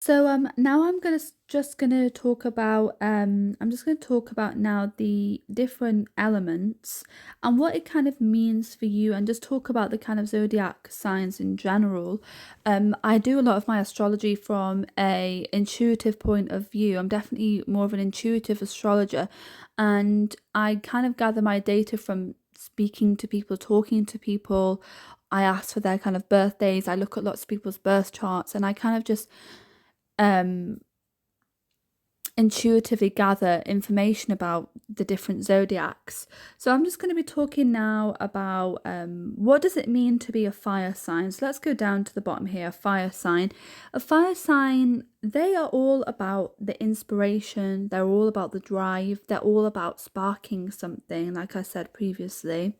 Now I'm just gonna talk about I'm just gonna talk about now the different elements and what it kind of means for you, and just talk about the kind of zodiac signs in general. I do a lot of my astrology from a intuitive point of view. I'm definitely more of an intuitive astrologer, and I kind of gather my data from speaking to people, talking to people. I ask for their kind of birthdays. I look at lots of people's birth charts, and I kind of just um intuitively gather information about the different zodiacs. So I'm just going to be talking now about what does it mean to be a fire sign. So let's go down to the bottom here. Fire sign. A fire sign, they are all about the inspiration, they're all about the drive, they're all about sparking something, like I said previously.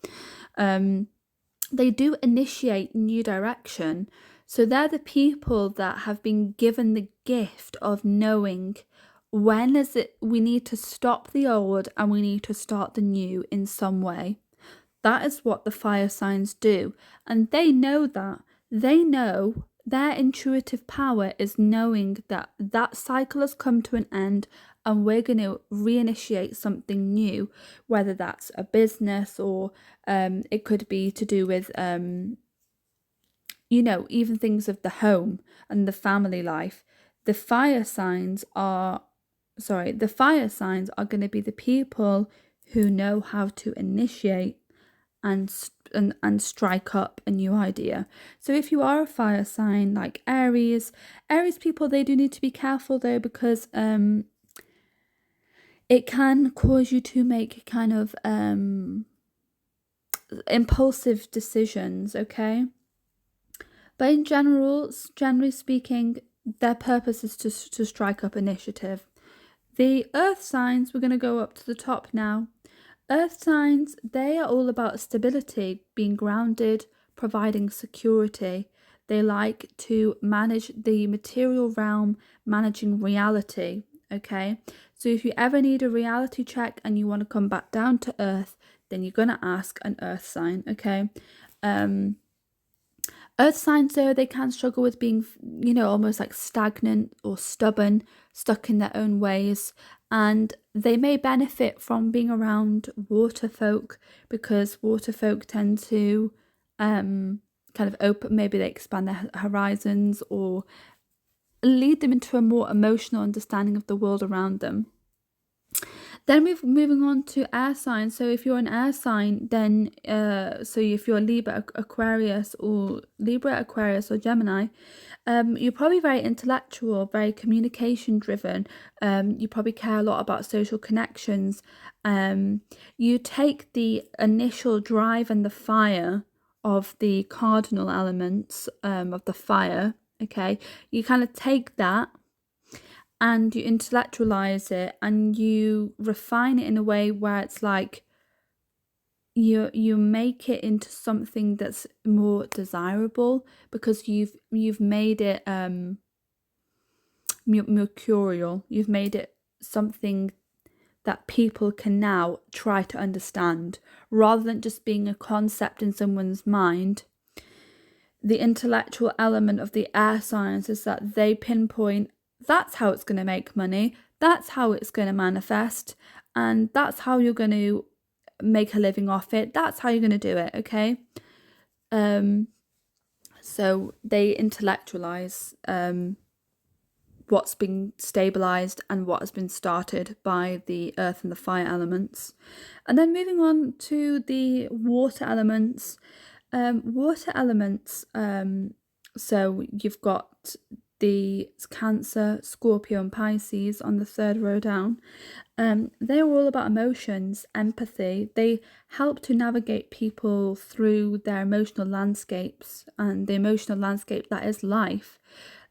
They do initiate new direction. So they're the people that have been given the gift of knowing when is it we need to stop the old and we need to start the new in some way. That is what the fire signs do. And they know that. They know their intuitive power is knowing that that cycle has come to an end and we're going to reinitiate something new, whether that's a business, or it could be to do with, even things of the home and the family life. The fire signs are the fire signs are going to be the people who know how to initiate and strike up a new idea. So if you are a fire sign like Aries people, they do need to be careful though, because it can cause you to make kind of impulsive decisions, okay? But in general, generally speaking, their purpose is to strike up initiative. The earth signs, we're going to go up to the top now. Earth signs, they are all about stability, being grounded, providing security. They like to manage the material realm, managing reality, okay? So if you ever need a reality check and you want to come back down to earth, then you're going to ask an earth sign, okay? Earth signs, though, they can struggle with being, almost like stagnant or stubborn, stuck in their own ways. And they may benefit from being around water folk, because water folk tend to kind of open, maybe they expand their horizons or lead them into a more emotional understanding of the world around them. Then moving on to air signs. So if you're an air sign, then so if you're Libra, Aquarius, or Gemini, you're probably very intellectual, very communication driven. You probably care a lot about social connections. You take the initial drive and the fire of the cardinal elements of the fire. Okay, you kind of take that and you intellectualize it and you refine it in a way where it's like you make it into something that's more desirable, because you've made it mercurial. You've made it something that people can now try to understand, rather than just being a concept in someone's mind. The intellectual element of the air signs is that they pinpoint, that's how it's going to make money, that's how it's going to manifest, and that's how you're going to make a living off it, that's how you're going to do it, okay? So they intellectualize what's been stabilized and what has been started by the earth and the fire elements. And then moving on to the water elements. So you've got the Cancer, Scorpio and Pisces on the third row down. They're all about emotions, empathy. They help to navigate people through their emotional landscapes, and the emotional landscape that is life.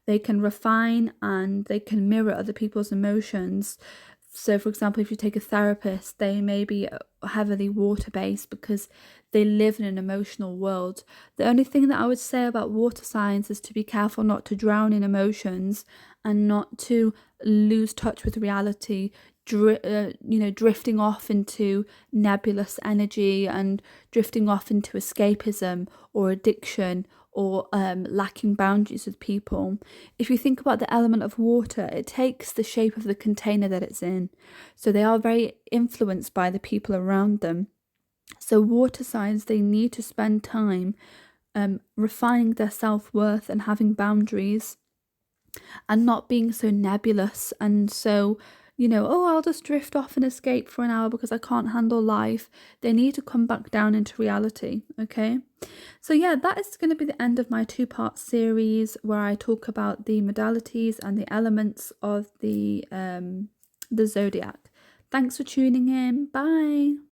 They can refine and they can mirror other people's emotions. So, for example, if you take a therapist, they may be heavily water-based because they live in an emotional world. The only thing that I would say about water signs is to be careful not to drown in emotions and not to lose touch with reality, drifting off into nebulous energy and drifting off into escapism or addiction or lacking boundaries with people. If you think about the element of water, it takes the shape of the container that it's in. So they are very influenced by the people around them. So water signs, they need to spend time refining their self-worth and having boundaries and not being so nebulous and so, oh, I'll just drift off and escape for an hour because I can't handle life. They need to come back down into reality, okay? So yeah, that is going to be the end of my 2-part series where I talk about the modalities and the elements of the zodiac. Thanks for tuning in. Bye.